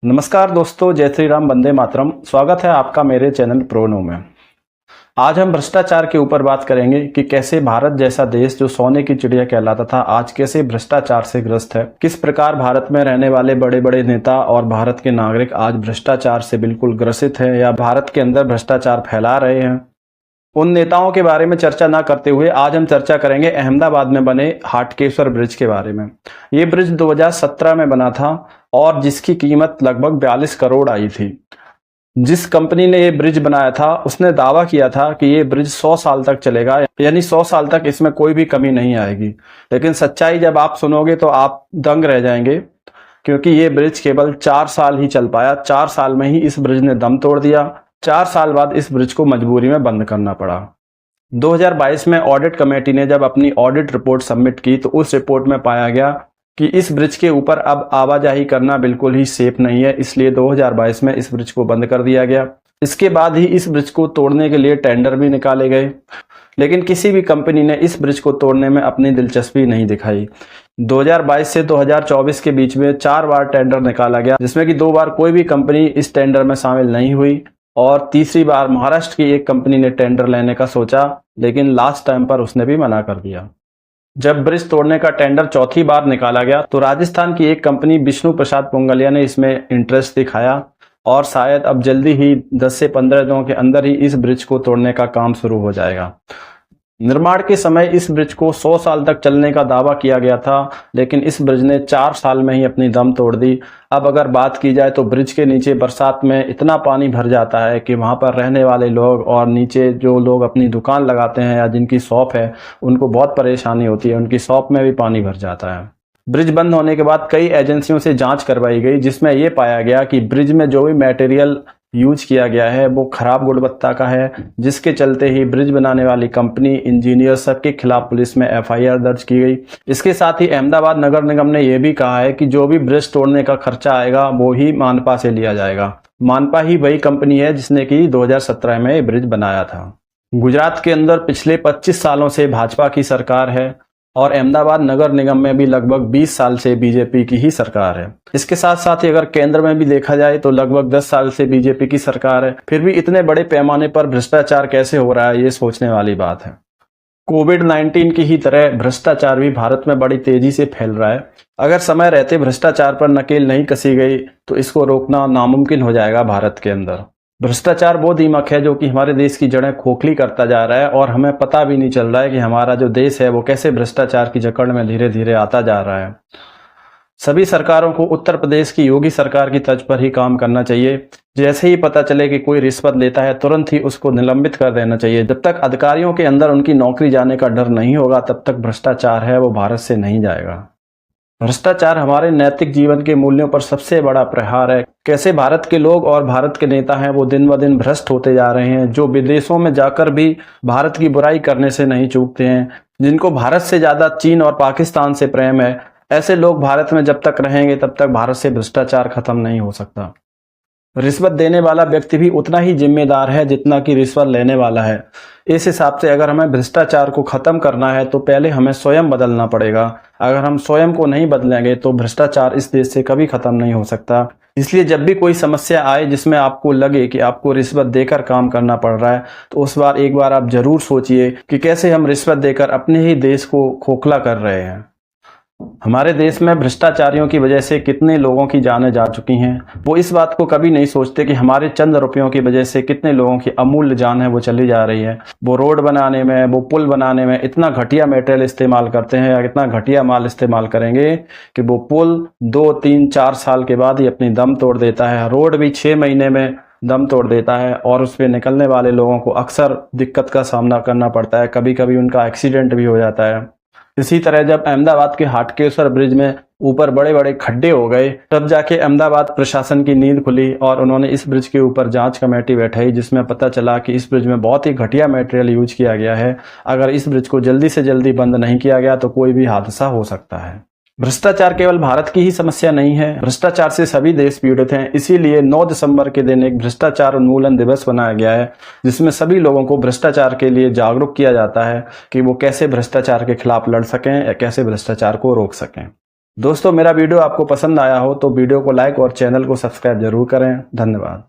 नमस्कार दोस्तों, जय श्री राम, वंदे मातरम। स्वागत है आपका मेरे चैनल प्रोनो में। आज हम भ्रष्टाचार के ऊपर बात करेंगे कि कैसे भारत जैसा देश जो सोने की चिड़िया कहलाता था, आज कैसे भ्रष्टाचार से ग्रस्त है। किस प्रकार भारत में रहने वाले बड़े बड़े नेता और भारत के नागरिक आज भ्रष्टाचार से बिल्कुल ग्रसित हैं या भारत के अंदर भ्रष्टाचार फैला रहे हैं। उन नेताओं के बारे में चर्चा ना करते हुए आज हम चर्चा करेंगे अहमदाबाद में बने हाटकेश्वर ब्रिज के बारे में। ये ब्रिज 2017 में बना था और जिसकी कीमत लगभग 42 करोड़ आई थी। जिस कंपनी ने ये ब्रिज बनाया था उसने दावा किया था कि ये ब्रिज 100 साल तक चलेगा, यानी 100 साल तक इसमें कोई भी कमी नहीं आएगी। लेकिन सच्चाई जब आप सुनोगे तो आप दंग रह जाएंगे, क्योंकि ये ब्रिज केवल 4 साल ही चल पाया। 4 साल में ही इस ब्रिज ने दम तोड़ दिया। 4 साल बाद इस ब्रिज को मजबूरी में बंद करना पड़ा। 2022 में ऑडिट कमेटी ने जब अपनी ऑडिट रिपोर्ट सबमिट की तो उस रिपोर्ट में पाया गया कि इस ब्रिज के ऊपर अब आवाजाही करना बिल्कुल ही सेफ नहीं है, इसलिए 2022 में इस ब्रिज को बंद कर दिया गया। इसके बाद ही इस ब्रिज को तोड़ने के लिए टेंडर भी निकाले गए, लेकिन किसी भी कंपनी ने इस ब्रिज को तोड़ने में अपनी दिलचस्पी नहीं दिखाई। 2022 से 2024 के बीच में 4 बार टेंडर निकाला गया, जिसमें कि 2 बार कोई भी कंपनी इस टेंडर में शामिल नहीं हुई और तीसरी बार महाराष्ट्र की एक कंपनी ने टेंडर लेने का सोचा, लेकिन लास्ट टाइम पर उसने भी मना कर दिया। जब ब्रिज तोड़ने का टेंडर चौथी बार निकाला गया तो राजस्थान की एक कंपनी विष्णु प्रसाद पुंगलिया ने इसमें इंटरेस्ट दिखाया और शायद अब जल्दी ही 10 से 15 दिनों के अंदर ही इस ब्रिज को तोड़ने का काम शुरू हो जाएगा। निर्माण के समय इस ब्रिज को 100 साल तक चलने का दावा किया गया था, लेकिन इस ब्रिज ने 4 साल में ही अपनी दम तोड़ दी। अब अगर बात की जाए तो ब्रिज के नीचे बरसात में इतना पानी भर जाता है कि वहां पर रहने वाले लोग और नीचे जो लोग अपनी दुकान लगाते हैं या जिनकी शॉप है उनको बहुत परेशानी होती है। उनकी शॉप में भी पानी भर जाता है। ब्रिज बंद होने के बाद कई एजेंसियों से जांच करवाई गई, जिसमें यह पाया गया कि ब्रिज में जो भी मटेरियल यूज किया गया है वो खराब गुणवत्ता का है, जिसके चलते ही ब्रिज बनाने वाली कंपनी, इंजीनियर सबके खिलाफ पुलिस में एफआईआर दर्ज की गई। इसके साथ ही अहमदाबाद नगर निगम ने यह भी कहा है कि जो भी ब्रिज तोड़ने का खर्चा आएगा वो ही मानपा से लिया जाएगा। मानपा ही वही कंपनी है जिसने कि 2017 में ये ब्रिज बनाया था। गुजरात के अंदर पिछले 25 सालों से भाजपा की सरकार है और अहमदाबाद नगर निगम में भी लगभग 20 साल से बीजेपी की ही सरकार है। इसके साथ साथ ही अगर केंद्र में भी देखा जाए तो लगभग 10 साल से बीजेपी की सरकार है। फिर भी इतने बड़े पैमाने पर भ्रष्टाचार कैसे हो रहा है, ये सोचने वाली बात है। कोविड-19 की ही तरह भ्रष्टाचार भी भारत में बड़ी तेजी से फैल रहा है। अगर समय रहते भ्रष्टाचार पर नकेल नहीं कसी गई तो इसको रोकना नामुमकिन हो जाएगा भारत के अंदर। भ्रष्टाचार वो दीमक है जो कि हमारे देश की जड़ें खोखली करता जा रहा है और हमें पता भी नहीं चल रहा है कि हमारा जो देश है वो कैसे भ्रष्टाचार की जकड़ में धीरे धीरे आता जा रहा है। सभी सरकारों को उत्तर प्रदेश की योगी सरकार की तर्ज पर ही काम करना चाहिए। जैसे ही पता चले कि कोई रिश्वत लेता है तुरंत ही उसको निलंबित कर देना चाहिए। जब तक अधिकारियों के अंदर उनकी नौकरी जाने का डर नहीं होगा तब तक भ्रष्टाचार है वो भारत से नहीं जाएगा। भ्रष्टाचार हमारे नैतिक जीवन के मूल्यों पर सबसे बड़ा प्रहार है। कैसे भारत के लोग और भारत के नेता हैं वो दिन ब दिन भ्रष्ट होते जा रहे हैं, जो विदेशों में जाकर भी भारत की बुराई करने से नहीं चूकते हैं, जिनको भारत से ज्यादा चीन और पाकिस्तान से प्रेम है। ऐसे लोग भारत में जब तक रहेंगे तब तक भारत से भ्रष्टाचार खत्म नहीं हो सकता। रिश्वत देने वाला व्यक्ति भी उतना ही जिम्मेदार है जितना कि रिश्वत लेने वाला है। इस हिसाब से अगर हमें भ्रष्टाचार को खत्म करना है तो पहले हमें स्वयं बदलना पड़ेगा। अगर हम स्वयं को नहीं बदलेंगे तो भ्रष्टाचार इस देश से कभी खत्म नहीं हो सकता। इसलिए जब भी कोई समस्या आए जिसमें आपको लगे कि आपको रिश्वत देकर काम करना पड़ रहा है तो उस बार एक बार आप जरूर सोचिए कि कैसे हम रिश्वत देकर अपने ही देश को खोखला कर रहे हैं। हमारे देश में भ्रष्टाचारियों की वजह से कितने लोगों की जानें जा चुकी हैं। वो इस बात को कभी नहीं सोचते कि हमारे चंद रुपयों की वजह से कितने लोगों की अमूल्य जान है वो चली जा रही है। वो रोड बनाने में, वो पुल बनाने में इतना घटिया मटेरियल इस्तेमाल करते हैं या इतना घटिया माल इस्तेमाल करेंगे कि वो पुल 2, 3, 4 साल के बाद ही अपनी दम तोड़ देता है। रोड भी 6 महीने में दम तोड़ देता है और उस पर निकलने वाले लोगों को अक्सर दिक्कत का सामना करना पड़ता है। कभी कभी उनका एक्सीडेंट भी हो जाता है। इसी तरह जब अहमदाबाद के हाटकेश्वर ब्रिज में ऊपर बड़े बड़े खड्डे हो गए तब जाके अहमदाबाद प्रशासन की नींद खुली और उन्होंने इस ब्रिज के ऊपर जांच कमेटी बैठाई, जिसमें पता चला कि इस ब्रिज में बहुत ही घटिया मटेरियल यूज किया गया है। अगर इस ब्रिज को जल्दी से जल्दी बंद नहीं किया गया तो कोई भी हादसा हो सकता है। भ्रष्टाचार केवल भारत की ही समस्या नहीं है, भ्रष्टाचार से सभी देश पीड़ित हैं। इसीलिए 9 दिसंबर के दिन एक भ्रष्टाचार उन्मूलन दिवस बनाया गया है, जिसमें सभी लोगों को भ्रष्टाचार के लिए जागरूक किया जाता है कि वो कैसे भ्रष्टाचार के खिलाफ लड़ सकें या कैसे भ्रष्टाचार को रोक सकें। दोस्तों, मेरा वीडियो आपको पसंद आया हो तो वीडियो को लाइक और चैनल को सब्सक्राइब जरूर करें। धन्यवाद।